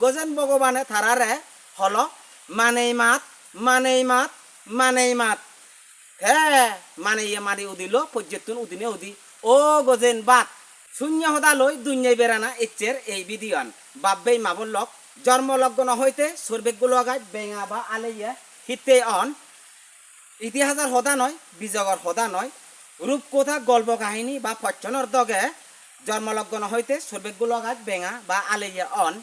গজেন ভগবানে থারারে হলো মানেই মাত মানেই মাত মানেই মাত হ্যাঁ মানে ইয়ে মারি উদিল পর্যটন উদিনে উদি ও গজেন বাত শূন্য হদা লই দুনিয়ায় বেড়ানা ইচ্ছের এই বিধিয়ান বাব্বেই মাবল্লক জন্মলগ্ন হইতে সর্বেকগুলো আগায় বেঙা বা আলেইয়া হিতে অন ইতিহাসের হদা নয় বিজগর হদা নয় রূপকথা গল্প কাহিনী বা ফচ্ছনের দগে জন্মলগ্ন হইতে সর্বেকগুলো আগায় বেঙা বা আলেইয়া অন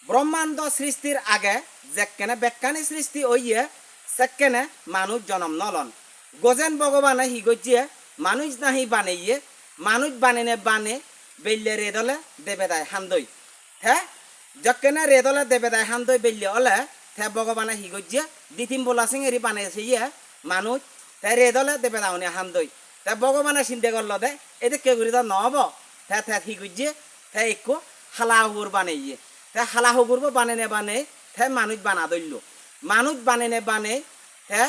ব্রহ্মাণ্ড সৃষ্টির আগে যেকেনে বেকানি সৃষ্টি হইয়ে সেকেনে মানুষ জন্ম নলন গজেন ভগবানে হিগজিয়ে মানুষ নাহি বানাইয়ে মানুষ বানিনে বানে বেল্লে রেদলে দেবেদায় হান্দই হ্যাঁ যকেনে রেদলে দেবেদায় হান্দই বেল্লে অলে থে ভগবানে হিগজিয়ে দিতিম বোলা সিং এরি বানাইছে ইয়ে মানুষ তে রেদলে দেবেদাউনে হান্দই তে ভগবানে চিন্তা করল দে এতে কে করি নহব থে থে হিগজিয়ে থে একো হালা হুগুর বানাইয়ে তে হালা হুগুর বানে বানে থে মানুষ বানা দইল মানুষ বানে বানে থে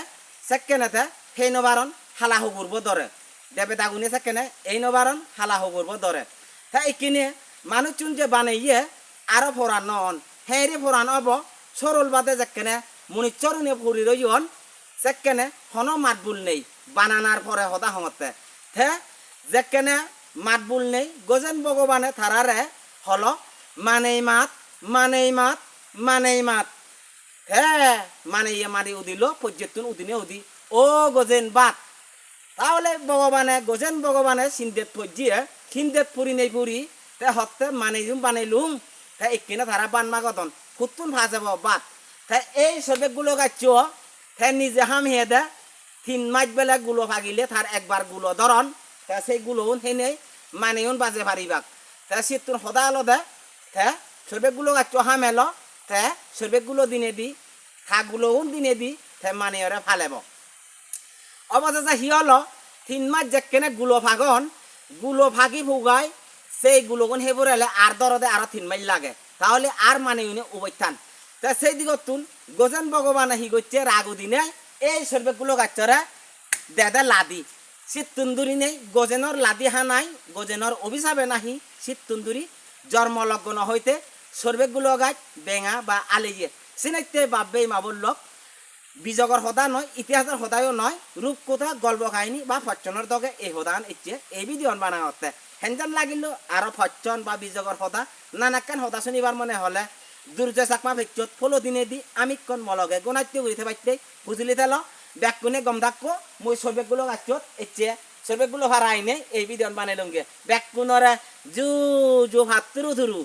সেকেনে থে সেই নবারণ হালা হুগুরব ধরে দেবে দাগুনে সেকেনে এই নবারণ হালা হুগুরব ধরে তা এইখিনে মানুষ চুন যে বানাইয়ে আরো ফোরান নন হেঁরে ফোরান অব সরল বাদে যেকেনে মনিচরুনে ফুরি রইন সেকেনে হন মাতবুল নেই বানানার পরে হদা হমতে থে যেকেনে মাতবুল নেই গজেন ভগবানে থারারে হলো মানেই মাত মানেই মাত মানেই মাত হ্যাঁ মানে ইয়ে মারি উদিল পর্যটন উদিনে উদি ও গজেন বাত তাহলে ভগবানে গজেন ভগবানে সিন্দেত পর্যিয়ে সিন্দেত পুরি নেই পুরি তে হতে মানেইলুম বানাইলুম তে একিনে তারা বানমা গতন ফুতুন ভাজাব বাত তে এই সবেকগুলো গাছ তে নিজে হাম হে দে 3 মাস বেলা গুলো ভাগিলে তার একবার গুলো ধরন তে সেই গুলো হেনে মানেউন বাজে ভারিবাক তে সিতুন হদা আলো দে তে সবেকগুলো গাছ হাম এলো তে সবেকগুলো দিনে দি থাকগুলো দিনে দি তে মানেয়রে ফালেব অবশেষে হিয়ল 3 মাস যেকেনে গুলো ভাগন গুলো ভাগি ভুগাই সেই গুলোগুন হেবুর এলে আর দরদে আরো 3 মাস লাগে তাহলে আর মানে উনি উবৈথান তা সেই দিগতুন গজেন ভগবানে হি গচ্ছে রাগু দিনে এই সর্বেগুলো গাছরে দেদে লাদি শীত তুন্দুরি নেই গজেনর লাদি হানাই গজেনর অভিশাপে নাহি শীত তুন্দুরি জন্মলগ্ন হইতে সর্বেগুলো গাছ বেঙা বা আলিয়ে সিনাইতে বাব্বেই মাবল্লক বিজগর হদা নয় ইতিহাসের হদায়ও নয় রূপকথা গল্প কাহিনী বা ফচ্ছনের দগে এই হদান ইচ্ছে এই বিধিয়ন বানা হতে হেনজান লাগিল আরো ফচ্ছন বা বিজগর হদা নানাকান হদা শুনিবার মনে হলে দুর্জয় চাকমা ভেচ্ছত ফলো দিনে দি আমি কোন মলগে গোনাইতে উড়িতে পাইতে বুঝলি তেল ব্যাকুনে গম থাকবো মই সবেকগুলো গাছত ইচ্ছে সবেকগুলো ভাড়া আইনে এই বিধিয়ন বানাইলঙ্গে ব্যাকুনরে জু জু ভাত তুরু ধুরু